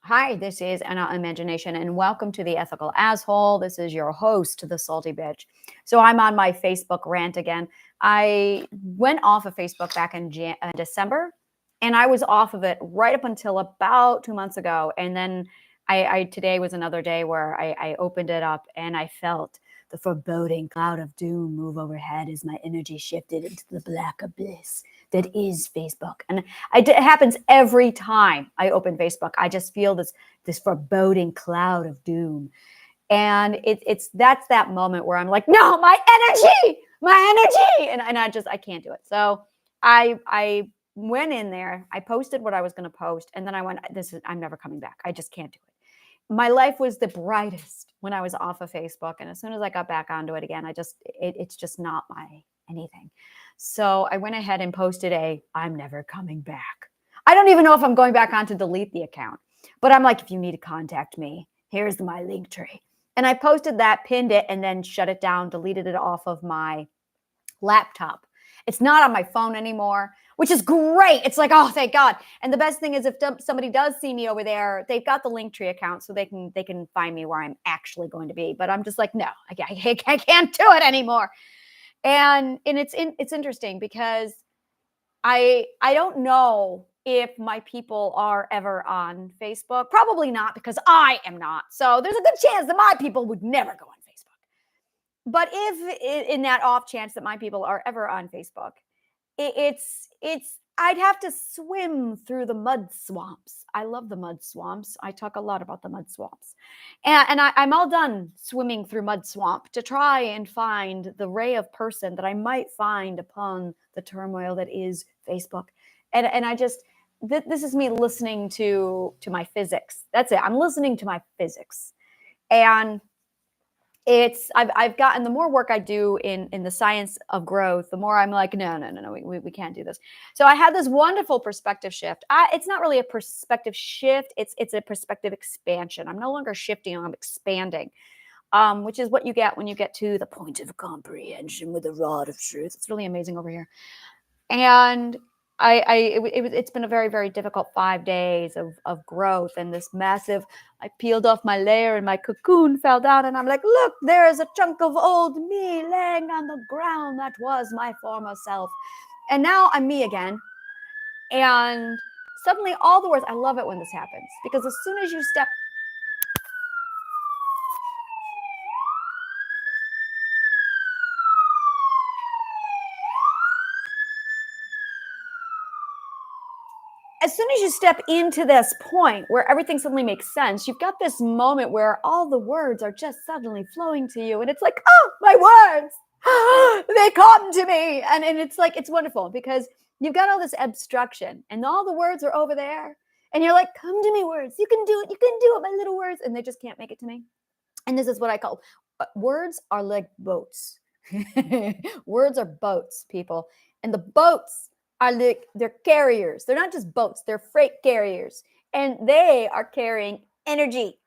Hi, this is Anna Imagination, and welcome to the Ethical Asshole. This is your host, the Salty Bitch. So I'm on my Facebook rant again. I went off of Facebook back in December, and I was off of it right up until about 2 months ago. And then today was another day where I opened it up, and I felt the foreboding cloud of doom move overhead as my energy shifted into the black abyss that is Facebook. And it happens every time I open Facebook. I just feel this foreboding cloud of doom. And that's that moment where I'm like, no, my energy. And I can't do it. So I went in there, I posted what I was going to post. And then I went, I'm never coming back. I just can't do it. My life was the brightest when I was off of Facebook. And as soon as I got back onto it again, it's just not my anything. So I went ahead and posted I'm never coming back. I don't even know if I'm going back on to delete the account, but I'm like, if you need to contact me, here's my link tree. And I posted that, pinned it, and then shut it down, deleted it off of my laptop. It's not on my phone anymore, which is great. It's like, oh, thank God. And the best thing is if somebody does see me over there, they've got the Linktree account, so they can find me where I'm actually going to be. But I'm just like, no, I can't do it anymore. And it's interesting because I don't know if my people are ever on Facebook. Probably not, because I am not. So there's a good chance that my people would never go on Facebook. But if in that off chance that my people are ever on Facebook, it's I'd have to swim through the mud swamps. I love the mud swamps. I talk a lot about the mud swamps. And I'm all done swimming through mud swamp to try and find the ray of person that I might find upon the turmoil that is Facebook. And I just, this is me listening to my physics. That's it. I'm listening to my physics. And I've gotten, the more work I do in the science of growth, the more I'm like, no, we can't do this. So I had this wonderful perspective shift. It's not really a perspective shift. It's a perspective expansion. I'm no longer shifting, I'm expanding, which is what you get when you get to the point of comprehension with a rod of truth. It's really amazing over here. And it's been a very, very difficult 5 days of growth, and this massive, I peeled off my layer and my cocoon fell down, and I'm like, look, there's a chunk of old me laying on the ground. That was my former self. And now I'm me again. And suddenly all the words, I love it when this happens, because as soon as you step into this point where everything suddenly makes sense, you've got this moment where all the words are just suddenly flowing to you. And it's like, oh, my words, they come to me. And it's like, it's wonderful because you've got all this obstruction and all the words are over there. And you're like, come to me, words. You can do it. You can do it, my little words. And they just can't make it to me. And this is what I call words are like boats. Words are boats, people. And the boats they're carriers. They're not just boats, they're freight carriers. And they are carrying energy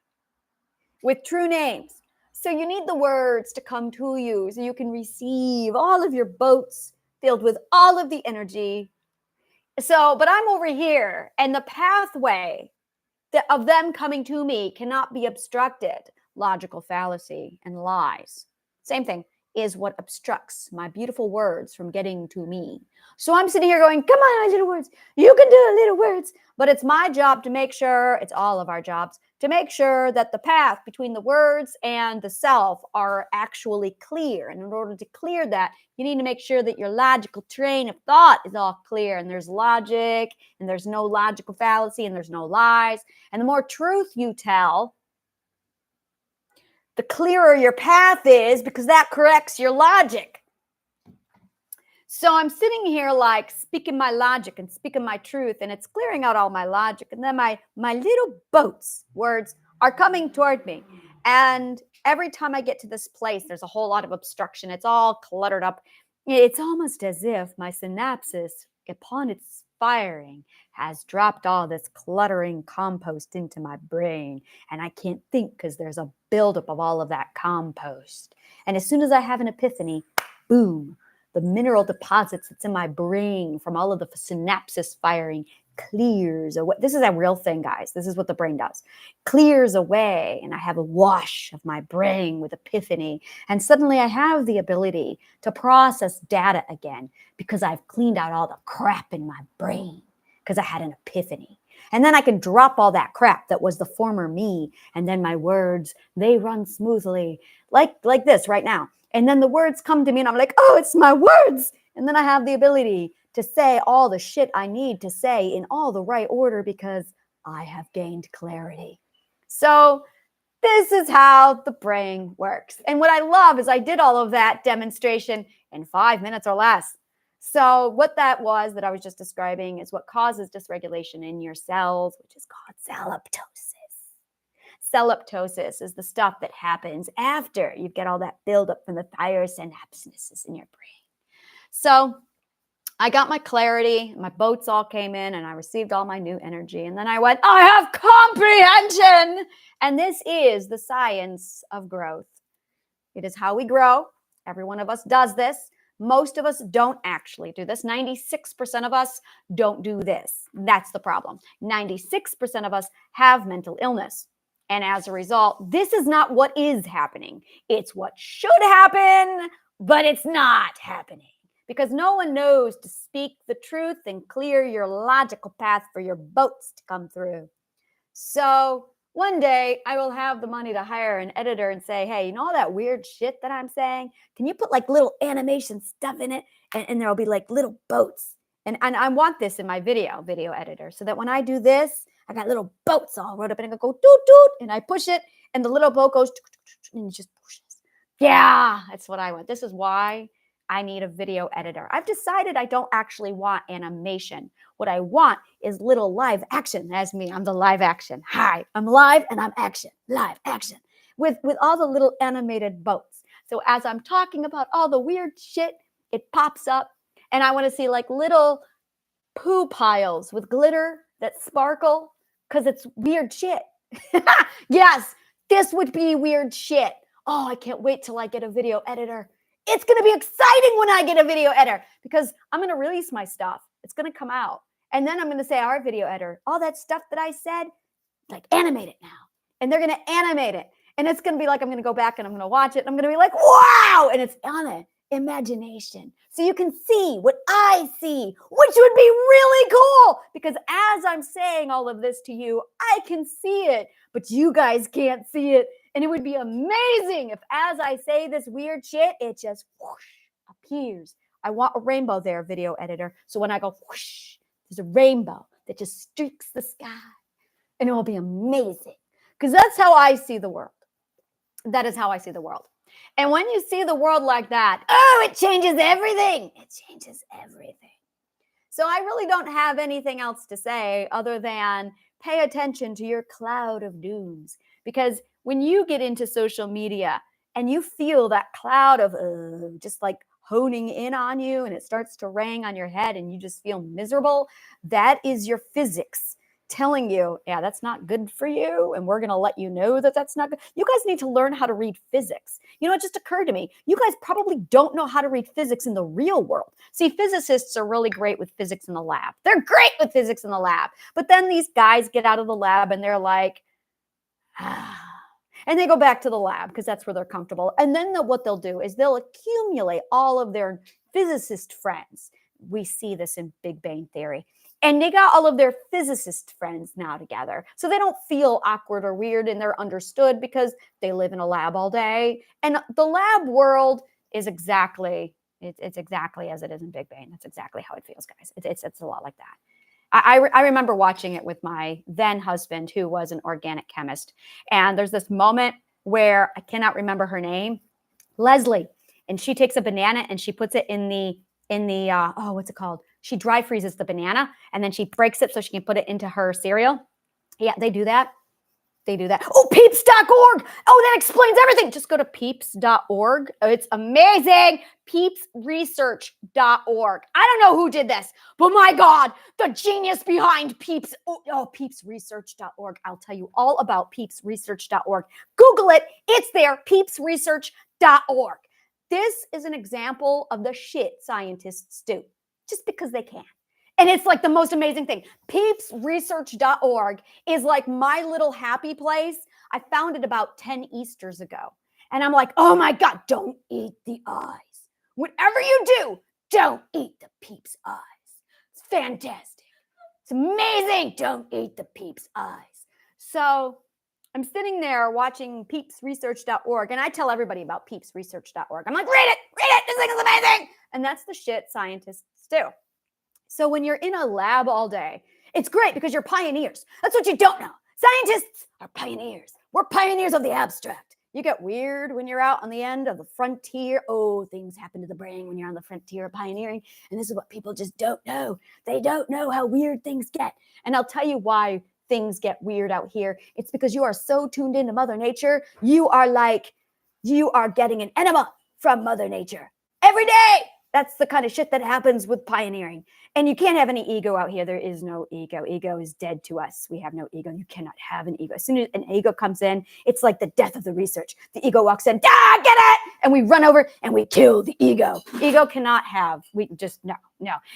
with true names. So you need the words to come to you so you can receive all of your boats filled with all of the energy. But I'm over here, and the pathway of them coming to me cannot be obstructed. Logical fallacy and lies. Same thing is what obstructs my beautiful words from getting to me. So I'm sitting here going, come on, my little words. You can do it, little words. But it's my job to make sure, it's all of our jobs, to make sure that the path between the words and the self are actually clear. And in order to clear that, you need to make sure that your logical train of thought is all clear, and there's logic, and there's no logical fallacy, and there's no lies. And the more truth you tell, the clearer your path is, because that corrects your logic. So I'm sitting here like speaking my logic and speaking my truth, and it's clearing out all my logic. And then my little boats, words, are coming toward me. And every time I get to this place, there's a whole lot of obstruction. It's all cluttered up. It's almost as if my synapses, upon its firing, has dropped all this cluttering compost into my brain. And I can't think because there's a buildup of all of that compost. And as soon as I have an epiphany, boom, the mineral deposits that's in my brain from all of the synapses firing clears away. This is a real thing, guys. This is what the brain does. Clears away, and I have a wash of my brain with epiphany. And suddenly I have the ability to process data again because I've cleaned out all the crap in my brain because I had an epiphany. And then I can drop all that crap that was the former me. And then my words, they run smoothly like this right now. And then the words come to me and I'm like, oh, it's my words. And then I have the ability to say all the shit I need to say in all the right order because I have gained clarity. So this is how the brain works. And what I love is I did all of that demonstration in 5 minutes or less. So what that was that I was just describing is what causes dysregulation in your cells, which is called celloptosis. Celloptosis is the stuff that happens after you get all that buildup from the fire synapses in your brain. So I got my clarity, my boats all came in, and I received all my new energy. And then I went, I have comprehension. And this is the science of growth. It is how we grow. Every one of us does this. Most of us don't actually do this. 96% of us don't do this. That's the problem. 96% of us have mental illness. And as a result, this is not what is happening. It's what should happen, but it's not happening. Because no one knows to speak the truth and clear your logical path for your boats to come through. So one day I will have the money to hire an editor and say, hey, you know all that weird shit that I'm saying? Can you put like little animation stuff in it? And there'll be like little boats. And I want this in my video editor so that when I do this, I got little boats all wrote up and I go doot doot and I push it and the little boat goes and it just pushes. Yeah, that's what I want. This is why I need a video editor. I've decided I don't actually want animation. What I want is little live action. That's me. I'm the live action. Hi, I'm live and I'm action. Live action. With all the little animated boats. So as I'm talking about all the weird shit, it pops up. And I want to see like little poo piles with glitter that sparkle because it's weird shit. Yes, this would be weird shit. Oh, I can't wait till I get a video editor. It's going to be exciting when I get a video editor because I'm going to release my stuff. It's going to come out. And then I'm going to say, our video editor, all that stuff that I said, like animate it now. And they're going to animate it. And it's going to be like, I'm going to go back and I'm going to watch it. And I'm going to be like, wow. And it's on it. Imagination. So you can see what I see, which would be really cool because as I'm saying all of this to you, I can see it, but you guys can't see it. And it would be amazing if as I say this weird shit, it just whoosh, appears. I want a rainbow there, video editor. So when I go whoosh, there's a rainbow that just streaks the sky. And it will be amazing because that's how I see the world. That is how I see the world. And when you see the world like that, oh, it changes everything. It changes everything. So I really don't have anything else to say other than pay attention to your cloud of dooms. Because when you get into social media and you feel that cloud of just like honing in on you and it starts to rain on your head and you just feel miserable, that is your physics telling you, yeah, that's not good for you. And we're going to let you know that that's not good. You guys need to learn how to read physics. You know, it just occurred to me, you guys probably don't know how to read physics in the real world. See, physicists are really great with physics in the lab. They're great with physics in the lab. But then these guys get out of the lab and they're like, and they go back to the lab because that's where they're comfortable. And then what they'll do is they'll accumulate all of their physicist friends. We see this in Big Bang Theory. And they got all of their physicist friends now together. So they don't feel awkward or weird and they're understood because they live in a lab all day. And the lab world is exactly, it's exactly as it is in Big Bang. That's exactly how it feels, guys. It's a lot like that. I remember watching it with my then husband, who was an organic chemist. And there's this moment where I cannot remember her name, Leslie, and she takes a banana and she puts it in the what's it called? She dry freezes the banana and then she breaks it so she can put it into her cereal. Yeah, they do that. They do that. Oh, peeps.org. Oh, that explains everything. Just go to peeps.org. It's amazing. Peepsresearch.org. I don't know who did this, but my God, the genius behind Peeps. Oh, peepsresearch.org. I'll tell you all about peepsresearch.org. Google it. It's there. Peepsresearch.org. This is an example of the shit scientists do just because they can. And it's like the most amazing thing. Peepsresearch.org is like my little happy place. I found it about 10 Easters ago. And I'm like, oh my God, don't eat the eyes. Whatever you do, don't eat the peep's eyes. It's fantastic. It's amazing. Don't eat the peep's eyes. So I'm sitting there watching peepsresearch.org, and I tell everybody about peepsresearch.org. I'm like, read it, this thing is amazing. And that's the shit scientists do. So when you're in a lab all day, it's great because you're pioneers. That's what you don't know. Scientists are pioneers. We're pioneers of the abstract. You get weird when you're out on the end of the frontier. Oh, things happen to the brain when you're on the frontier of pioneering. And this is what people just don't know. They don't know how weird things get. And I'll tell you why things get weird out here. It's because you are so tuned into Mother Nature. You are getting an enema from Mother Nature every day. That's the kind of shit that happens with pioneering. And you can't have any ego out here. There is no ego. Ego is dead to us. We have no ego. You cannot have an ego. As soon as an ego comes in, it's like the death of the research. The ego walks in, get it! And we run over and we kill the ego. Ego cannot have, we just, no.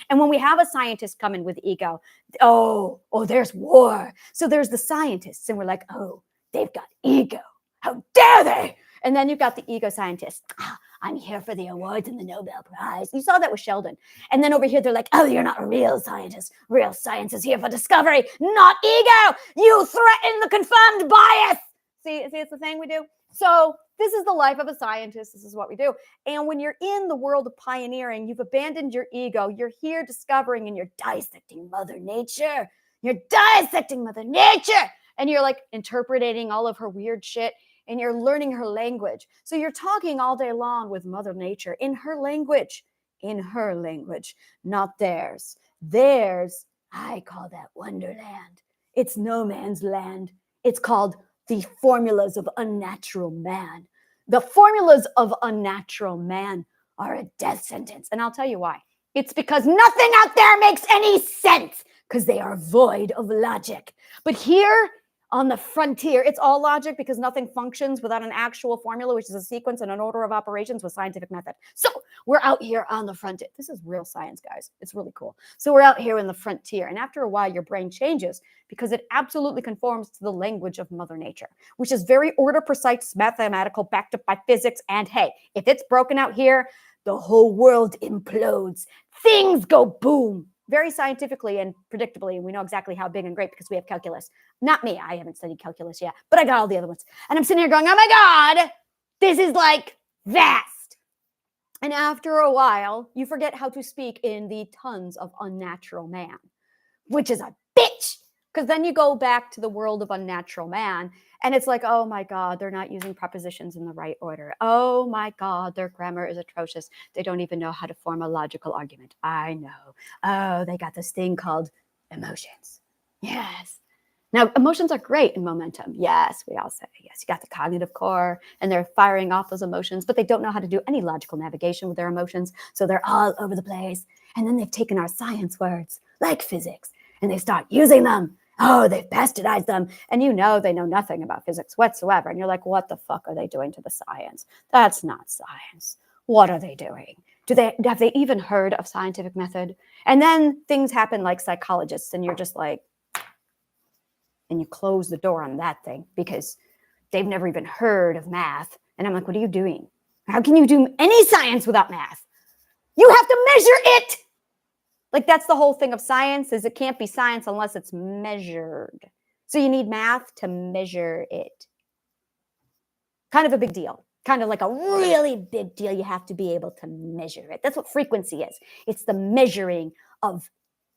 And when we have a scientist come in with ego, oh, there's war. So there's the scientists and we're like, oh, they've got ego. How dare they? And then you've got the ego scientists. I'm here for the awards and the Nobel Prize. You saw that with Sheldon. And then over here, they're like, oh, you're not a real scientist. Real science is here for discovery, not ego. You threaten the confirmed bias. See, it's the thing we do. So this is the life of a scientist. This is what we do. And when you're in the world of pioneering, you've abandoned your ego. You're here discovering and you're dissecting Mother Nature. You're dissecting Mother Nature. And you're like interpreting all of her weird shit. And you're learning her language. So you're talking all day long with Mother Nature in her language, not theirs. Theirs, I call that Wonderland. It's no man's land. It's called the formulas of unnatural man. The formulas of unnatural man are a death sentence. And I'll tell you why. It's because nothing out there makes any sense because they are void of logic. But here, on the frontier, it's all logic because nothing functions without an actual formula, which is a sequence and an order of operations with scientific method. So we're out here on the frontier. This is real science, guys. It's really cool. So we're out here in the frontier. And after a while, your brain changes because it absolutely conforms to the language of Mother Nature, which is very order precise, mathematical, backed up by physics. And hey, if it's broken out here, the whole world implodes. Things go boom. Very scientifically and predictably, and we know exactly how big and great because we have calculus. Not me, I haven't studied calculus yet, but I got all the other ones. And I'm sitting here going, oh my God, this is like vast. And after a while, you forget how to speak in the tons of unnatural man, which is a bitch. Because then you go back to the world of unnatural man, and it's like, oh my God, they're not using prepositions in the right order. Oh my God, their grammar is atrocious. They don't even know how to form a logical argument. I know. Oh, they got this thing called emotions. Yes. Now, emotions are great in momentum. Yes, we all say, yes, you got the cognitive core, and they're firing off those emotions, but they don't know how to do any logical navigation with their emotions, so they're all over the place. And then they've taken our science words, like physics, and they start using them. Oh, they've bastardized them. And you know they know nothing about physics whatsoever. And you're like, what the fuck are they doing to the science? That's not science. What are they doing? Have they even heard of scientific method? And then things happen like psychologists, and you're just like, and you close the door on that thing because they've never even heard of math. And I'm like, what are you doing? How can you do any science without math? You have to measure it. Like, that's the whole thing of science, is it can't be science unless it's measured. So you need math to measure it. Kind of a big deal. Kind of like a really big deal. You have to be able to measure it. That's what frequency is. It's the measuring of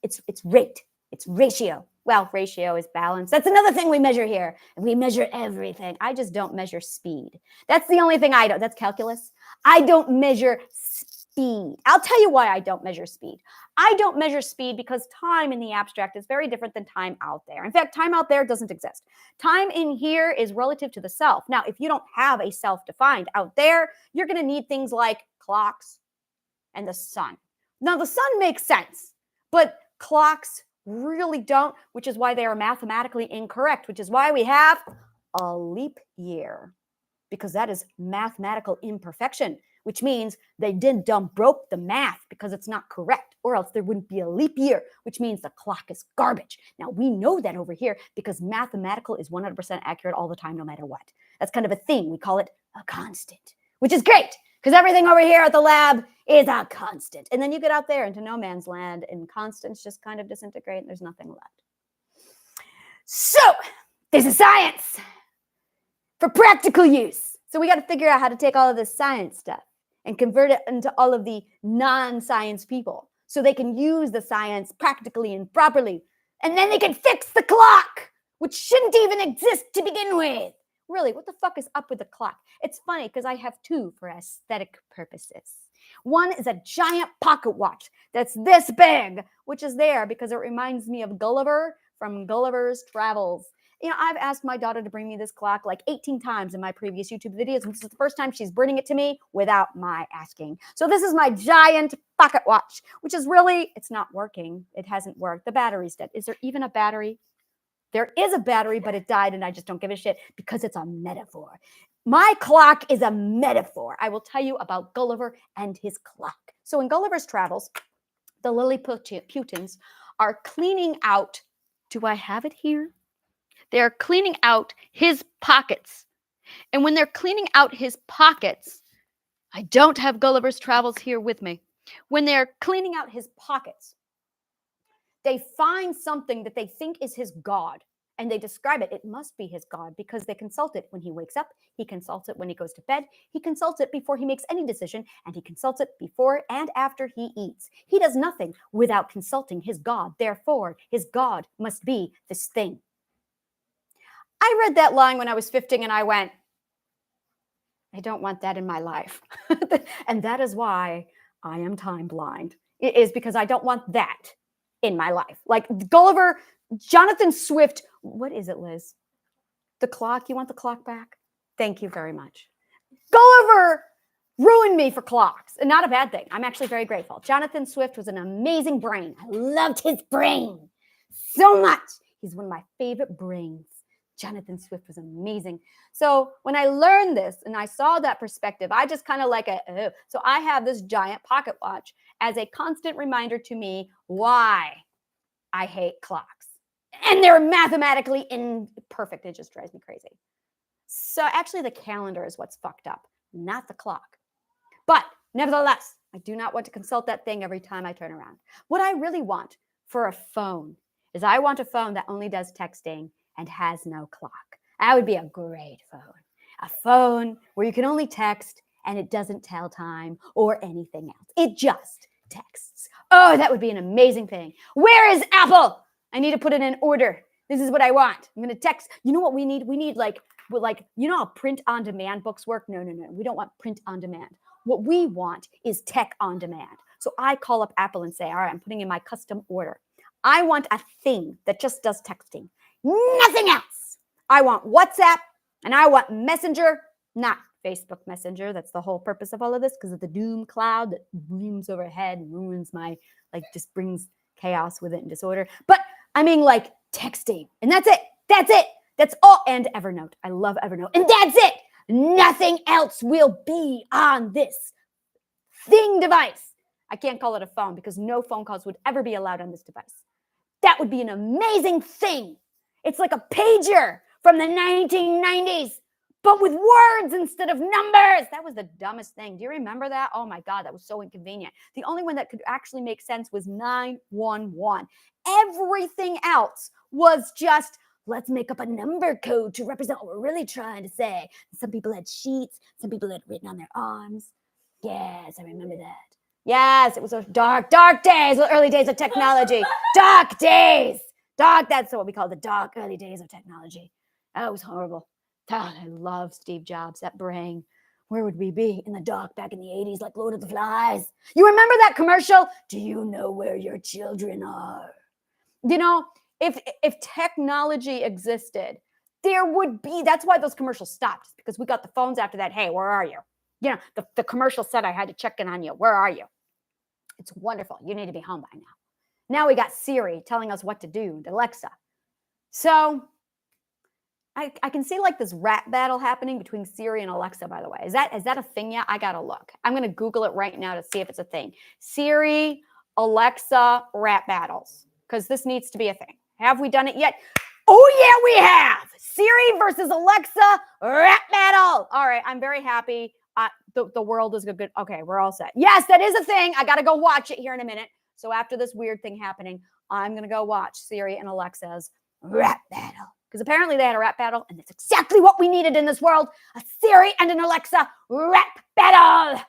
its rate, its ratio. Well, ratio is balance. That's another thing we measure here. And we measure everything. I just don't measure speed. That's the only thing I don't. That's calculus. I don't measure speed. I'll tell you why I don't measure speed. I don't measure speed because time in the abstract is very different than time out there. In fact, time out there doesn't exist. Time in here is relative to the self. Now, if you don't have a self defined out there, you're going to need things like clocks and the sun. Now, the sun makes sense, but clocks really don't, which is why they are mathematically incorrect, which is why we have a leap year, because that is mathematical imperfection. which means they done broke the math because it's not correct, or else there wouldn't be a leap year, which means the clock is garbage. Now, we know that over here because mathematical is 100% accurate all the time, no matter what. That's kind of a thing. We call it a constant, which is great because everything over here at the lab is a constant. And then you get out there into no man's land and constants just kind of disintegrate and there's nothing left. So this is science for practical use. So we got to figure out how to take all of this science stuff and convert it into all of the non-science people so they can use the science practically and properly. And then they can fix the clock, which shouldn't even exist to begin with. Really, what the fuck is up with the clock? It's funny because I have two for aesthetic purposes. One is a giant pocket watch that's this big, which is there because it reminds me of Gulliver from Gulliver's Travels. You know, I've asked my daughter to bring me this clock like 18 times in my previous YouTube videos. And this is the first time she's bringing it to me without my asking. So this is my giant pocket watch, which is really, it's not working. It hasn't worked. The battery's dead. Is there even a battery? There is a battery, but it died and I just don't give a shit because it's a metaphor. My clock is a metaphor. I will tell you about Gulliver and his clock. So in Gulliver's Travels, the Lilliputians are cleaning out, do I have it here? They're cleaning out his pockets. And when they're cleaning out his pockets, I don't have Gulliver's Travels here with me. When they're cleaning out his pockets, they find something that they think is his god, and they describe it. It must be his god because they consult it when he wakes up. He consults it when he goes to bed. He consults it before he makes any decision, and he consults it before and after he eats. He does nothing without consulting his god. Therefore, his god must be this thing. I read that line when I was 15 and I went, I don't want that in my life. And that is why I am time blind. It is because I don't want that in my life. Like Gulliver, Jonathan Swift, what is it, Liz? The clock? You want the clock back? Thank you very much. Gulliver ruined me for clocks, and not a bad thing. I'm actually very grateful. Jonathan Swift was an amazing brain. I loved his brain so much. He's one of my favorite brains. Jonathan Swift was amazing. So when I learned this and I saw that perspective, I just kind of like so I have this giant pocket watch as a constant reminder to me why I hate clocks. And they're mathematically imperfect. It just drives me crazy. So actually the calendar is what's fucked up, not the clock. But nevertheless, I do not want to consult that thing every time I turn around. What I really want for a phone is I want a phone that only does texting and has no clock. That would be a great phone. A phone where you can only text and it doesn't tell time or anything else. It just texts. Oh, that would be an amazing thing. Where is Apple? I need to put it in order. This is what I want. I'm going to text. You know what we need? We need like, you know how print on demand books work? No. We don't want print on demand. What we want is tech on demand. So I call up Apple and say, all right, I'm putting in my custom order. I want a thing that just does texting. Nothing else. I want WhatsApp and I want Messenger, not Facebook Messenger. That's the whole purpose of all of this because of the doom cloud that looms overhead and ruins my, just brings chaos with it and disorder. But I mean like texting and that's it. That's it. That's all. And Evernote. I love Evernote. And that's it. Nothing else will be on this thing device. I can't call it a phone because no phone calls would ever be allowed on this device. That would be an amazing thing. It's like a pager from the 1990s, but with words instead of numbers. That was the dumbest thing. Do you remember that? Oh my God, that was so inconvenient. The only one that could actually make sense was 911. Everything else was just, let's make up a number code to represent what we're really trying to say. Some people had sheets. Some people had written on their arms. Yes, I remember that. Yes, it was those dark days, the early days of technology. Dark days. That's what we call the dark early days of technology. That was horrible. God, I love Steve Jobs, that brain. Where would we be in the dark back in the 80s like Lord of the Flies? You remember that commercial? Do you know where your children are? You know, if technology existed, there would be, that's why those commercials stopped, because we got the phones after that. Hey, where are you? You know, the commercial said I had to check in on you. Where are you? It's wonderful. You need to be home by now. Now we got Siri telling us what to do, and Alexa. So I can see like this rap battle happening between Siri and Alexa, by the way. Is that a thing yet? I gotta look. I'm gonna Google it right now to see if it's a thing. Siri, Alexa, rap battles. Because this needs to be a thing. Have we done it yet? Oh yeah, we have. Siri versus Alexa, rap battle. All right, I'm very happy. The world is good. Okay, we're all set. Yes, that is a thing. I gotta go watch it here in a minute. So after this weird thing happening, I'm gonna go watch Siri and Alexa's rap battle. Because apparently they had a rap battle, and that's exactly what we needed in this world. A Siri and an Alexa rap battle.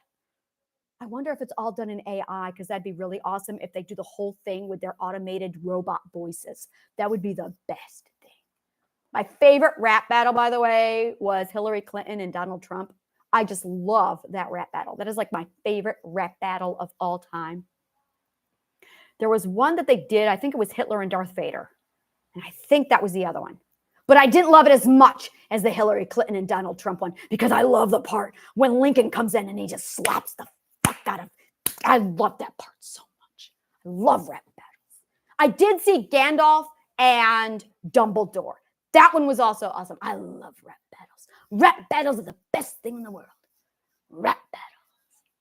I wonder if it's all done in AI, because that'd be really awesome if they do the whole thing with their automated robot voices. That would be the best thing. My favorite rap battle, by the way, was Hillary Clinton and Donald Trump. I just love that rap battle. That is like my favorite rap battle of all time. There was one that they did, I think it was Hitler and Darth Vader. And I think that was the other one. But I didn't love it as much as the Hillary Clinton and Donald Trump one, because I love the part when Lincoln comes in and he just slaps the fuck out of. I love that part so much. I love rap battles. I did see Gandalf and Dumbledore. That one was also awesome. I love rap battles. Rap battles are the best thing in the world. Rap battles.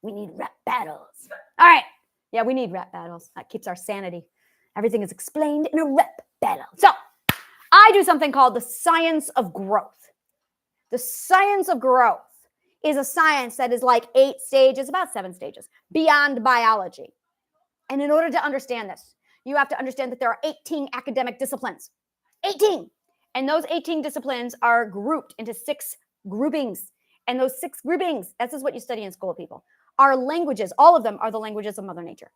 We need rap battles. All right. Yeah, we need rap battles. That keeps our sanity. Everything is explained in a rap battle. So I do something called the science of growth. The science of growth is a science that is like 8 stages, about 7 stages, beyond biology. And in order to understand this, you have to understand that there are 18 academic disciplines. 18. And those 18 disciplines are grouped into 6 groupings. And those 6 groupings, this is what you study in school, people, are languages. All of them are the languages of Mother Nature.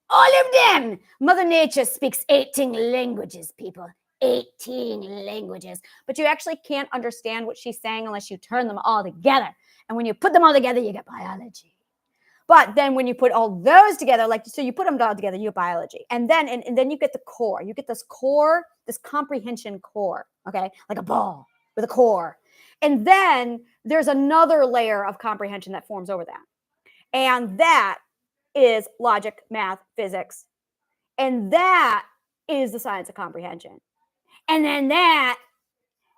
All of them! Mother Nature speaks 18 languages, people. 18 languages. But you actually can't understand what she's saying unless you turn them all together. And when you put them all together, you get biology. But then when you put all those together, so you put them all together, you get biology. And then you get the core. You get this core, this comprehension core, okay? Like a ball with a core. And then there's another layer of comprehension that forms over that. And that is logic, math, physics. And that is the science of comprehension. And then that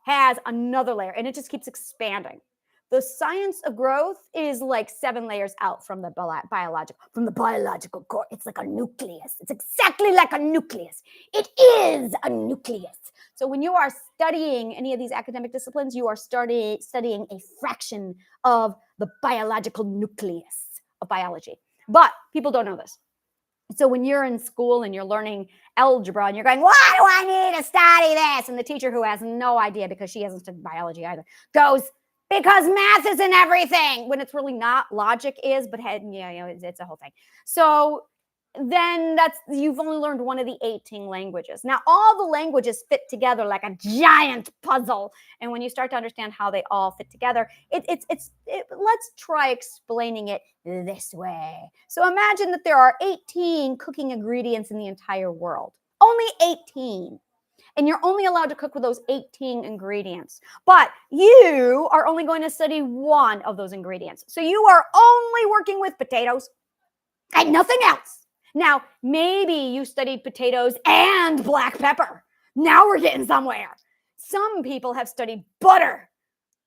has another layer, and it just keeps expanding. The science of growth is like 7 layers out from the biological core. It's like a nucleus. It's exactly like a nucleus. It is a nucleus. So when you are studying any of these academic disciplines, you are studying a fraction of the biological nucleus of biology. But people don't know this. So when you're in school and you're learning algebra and you're going, why do I need to study this? And the teacher, who has no idea because she hasn't studied biology either, goes, because math isn't everything, when it's really not. Logic is, but it's a whole thing. So then you've only learned one of the 18 languages. Now, all the languages fit together like a giant puzzle. And when you start to understand how they all fit together, let's try explaining it this way. So imagine that there are 18 cooking ingredients in the entire world. Only 18. And you're only allowed to cook with those 18 ingredients. But you are only going to study one of those ingredients. So you are only working with potatoes and nothing else. Now, maybe you studied potatoes and black pepper. Now we're getting somewhere. Some people have studied butter.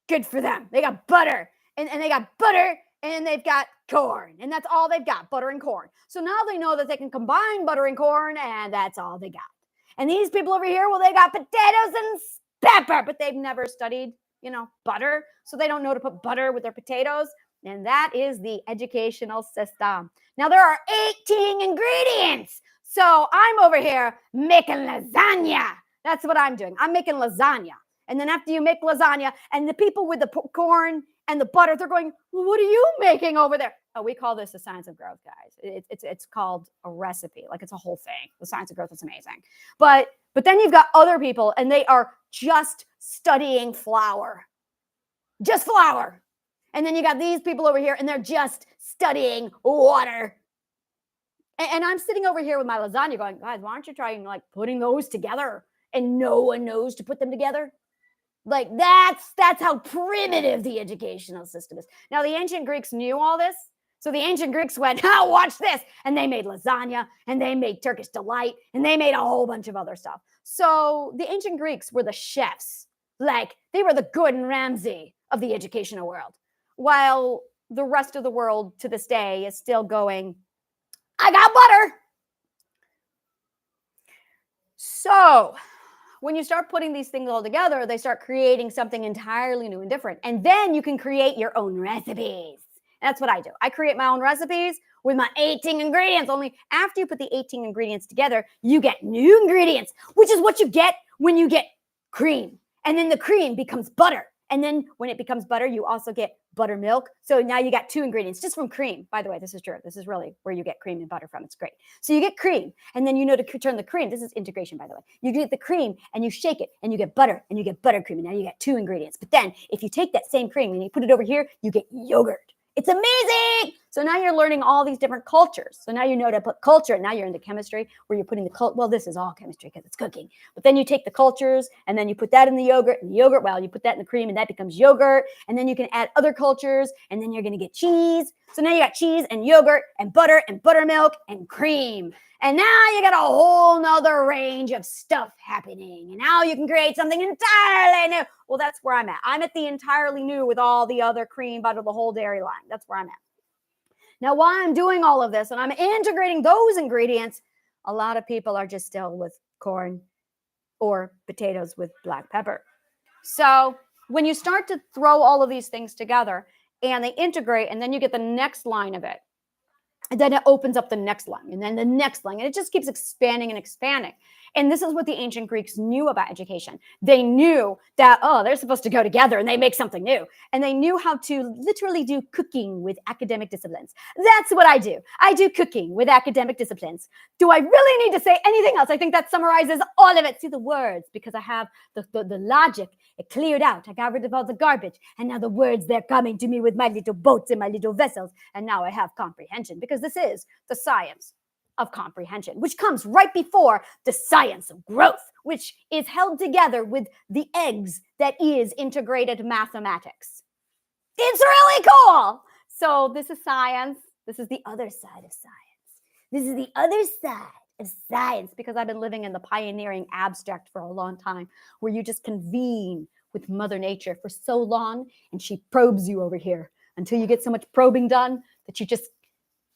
Good for them. They got butter. And they got butter and they've got corn. And that's all they've got, butter and corn. So now they know that they can combine butter and corn, and that's all they got. And these people over here, well, they got potatoes and pepper, but they've never studied, butter. So they don't know to put butter with their potatoes. And that is the educational system. Now, there are 18 ingredients. So I'm over here making lasagna. That's what I'm doing. I'm making lasagna. And then after you make lasagna, and the people with the corn and the butter, they're going, well, what are you making over there? Oh, we call this the science of growth, guys. It's called a recipe. Like, it's a whole thing. The science of growth is amazing. But then you've got other people, and they are just studying flour. Just flour. And then you got these people over here, and they're just studying water. And I'm sitting over here with my lasagna going, guys, why aren't you trying putting those together? And no one knows to put them together. Like, that's how primitive the educational system is. Now, the ancient Greeks knew all this. So the ancient Greeks went, oh, watch this. And they made lasagna, and they made Turkish delight, and they made a whole bunch of other stuff. So the ancient Greeks were the chefs Like they were the Gordon Ramsay of the educational world, while the rest of the world to this day is still going, I got butter. So when you start putting these things all together, they start creating something entirely new and different. And then you can create your own recipes. And that's what I do. I create my own recipes with my 18 ingredients. Only after you put the 18 ingredients together, you get new ingredients, which is what you get when you get cream. And then the cream becomes butter. And then when it becomes butter, you also get buttermilk. So now you got 2 ingredients just from cream. By the way, this is true. This is really where you get cream and butter from. It's great. So you get cream, and then you know to turn the cream. This is integration, by the way. You get the cream and you shake it, and you get butter, and you get buttercream. And now you got 2 ingredients. But then if you take that same cream and you put it over here, you get yogurt. It's amazing. So now you're learning all these different cultures. So now you know to put culture, and now you're into chemistry where you're putting the well, this is all chemistry because it's cooking. But then you take the cultures and then you put that in the yogurt, well, you put that in the cream and that becomes yogurt. And then you can add other cultures, and then you're going to get cheese. So now you got cheese and yogurt and butter and buttermilk and cream. And now you got a whole nother range of stuff happening. And now you can create something entirely new. Well, that's where I'm at. I'm at the entirely new with all the other cream, butter, the whole dairy line. That's where I'm at. Now, while I'm doing all of this and I'm integrating those ingredients, a lot of people are just still with corn or potatoes with black pepper. So when you start to throw all of these things together and they integrate, and then you get the next line of it, and then it opens up the next line, and then the next line, and it just keeps expanding and expanding. And this is what the ancient Greeks knew about education. They knew that, they're supposed to go together and they make something new. And they knew how to literally do cooking with academic disciplines. That's what I do. I do cooking with academic disciplines. Do I really need to say anything else? I think that summarizes all of it. See the words, because I have the logic. It cleared out. I got rid of all the garbage. And now the words, they're coming to me with my little boats and my little vessels. And now I have comprehension, because this is the science of comprehension, which comes right before the science of growth, which is held together with the eggs that is integrated mathematics. It's really cool. So this is science. This is the other side of science. This is the other side of science, because I've been living in the pioneering abstract for a long time, where you just convene with Mother Nature for so long, and she probes you over here until you get so much probing done that you just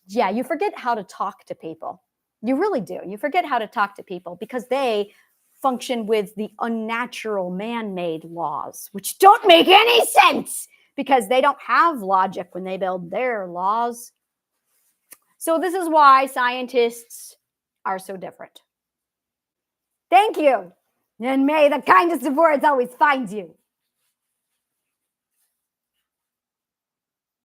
you forget how to talk to people. You really do. You forget how to talk to people because they function with the unnatural man-made laws, which don't make any sense because they don't have logic when they build their laws. So this is why scientists are so different. Thank you. And may the kindest of words always find you.